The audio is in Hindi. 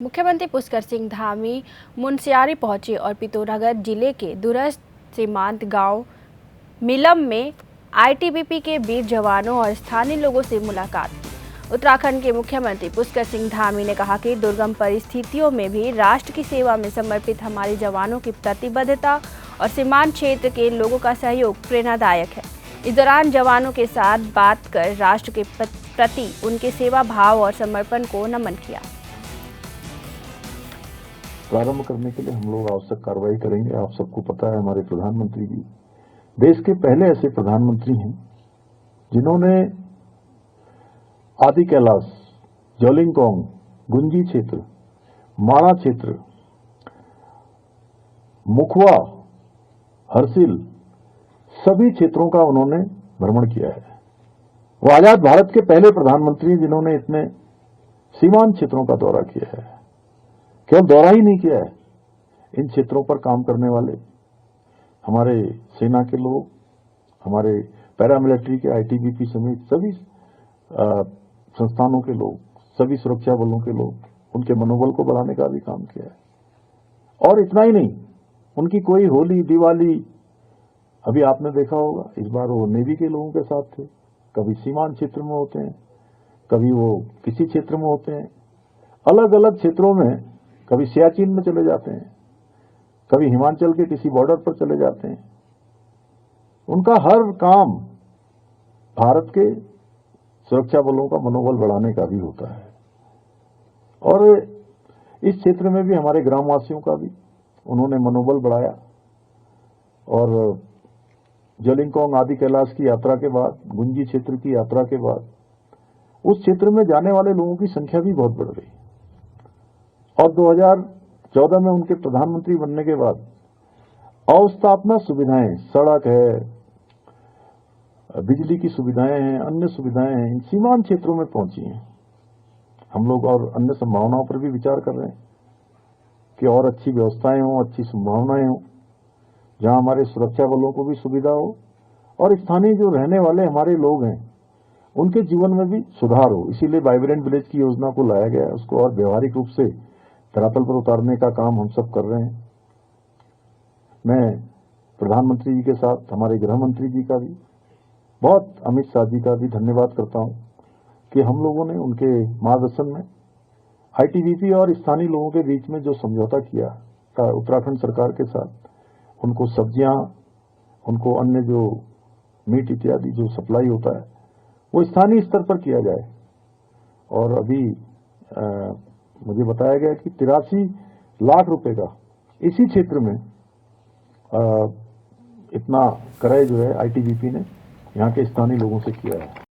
मुख्यमंत्री पुष्कर सिंह धामी मुनस्यारी पहुंचे और पिथौरागढ़ जिले के दूरस्थ सीमांत गांव मिलम में आईटीबीपी के वीर जवानों और स्थानीय लोगों से मुलाकात की। उत्तराखंड के मुख्यमंत्री पुष्कर सिंह धामी ने कहा कि दुर्गम परिस्थितियों में भी राष्ट्र की सेवा में समर्पित हमारे जवानों की प्रतिबद्धता और सीमांत क्षेत्र के लोगों का सहयोग प्रेरणादायक है। इस दौरान जवानों के साथ बात कर राष्ट्र के प्रति उनके सेवा भाव और समर्पण को नमन किया। प्रारंभ करने के लिए हम लोग आवश्यक कार्रवाई करेंगे। आप सबको पता है, हमारे प्रधानमंत्री जी देश के पहले ऐसे प्रधानमंत्री हैं जिन्होंने आदि कैलाश, जोलिंगकोंग, गुंजी क्षेत्र, माणा क्षेत्र, मुखवा, हरसिल सभी क्षेत्रों का उन्होंने भ्रमण किया है। वो आजाद भारत के पहले प्रधानमंत्री हैं जिन्होंने इतने सीमांत क्षेत्रों का दौरा किया है। केवल दौरा ही नहीं किया है, इन क्षेत्रों पर काम करने वाले हमारे सेना के लोग, हमारे पैरामिलिट्री के, आईटीबीपी समेत सभी संस्थानों के लोग, सभी सुरक्षा बलों के लोग, उनके मनोबल को बढ़ाने का भी काम किया है। और इतना ही नहीं, उनकी कोई होली, दिवाली, अभी आपने देखा होगा, इस बार वो नेवी के लोगों के साथ थे। कभी सीमांत क्षेत्र में होते हैं, कभी वो किसी क्षेत्र में होते हैं, अलग अलग क्षेत्रों में, कभी सियाचिन में चले जाते हैं, कभी हिमाचल के किसी बॉर्डर पर चले जाते हैं। उनका हर काम भारत के सुरक्षा बलों का मनोबल बढ़ाने का भी होता है। और इस क्षेत्र में भी हमारे ग्रामवासियों का भी उन्होंने मनोबल बढ़ाया। और जोलिंगकोंग, आदि कैलाश की यात्रा के बाद, गुंजी क्षेत्र की यात्रा के बाद उस क्षेत्र में जाने वाले लोगों की संख्या भी बहुत बढ़ गई। और 2014 में उनके प्रधानमंत्री बनने के बाद अवस्थापना सुविधाएं, सड़क है, बिजली की सुविधाएं हैं, अन्य सुविधाएं हैं, इन सीमांत क्षेत्रों में पहुंची हैं। हम लोग और अन्य संभावनाओं पर भी विचार कर रहे हैं कि और अच्छी व्यवस्थाएं हों, अच्छी संभावनाएं हों, जहां हमारे सुरक्षा बलों को भी सुविधा हो और स्थानीय जो रहने वाले हमारे लोग हैं उनके जीवन में भी सुधार हो। इसीलिए वाइब्रेंट विलेज की योजना को लाया गया है। उसको और व्यवहारिक रूप से धरातल पर उतारने का काम हम सब कर रहे हैं। मैं प्रधानमंत्री जी के साथ हमारे गृह मंत्री जी का भी, बहुत अमित शाह जी का भी धन्यवाद करता हूं कि हम लोगों ने उनके मार्गदर्शन में आईटीबीपी और स्थानीय लोगों के बीच में जो समझौता किया था उत्तराखंड सरकार के साथ, उनको सब्जियां, उनको अन्य जो मीट इत्यादि जो सप्लाई होता है वो स्थानीय स्तर पर किया जाए। और अभी मुझे बताया गया कि 83 लाख रुपए का इसी क्षेत्र में इतना क्रय जो है आईटीबीपी ने यहाँ के स्थानीय लोगों से किया है।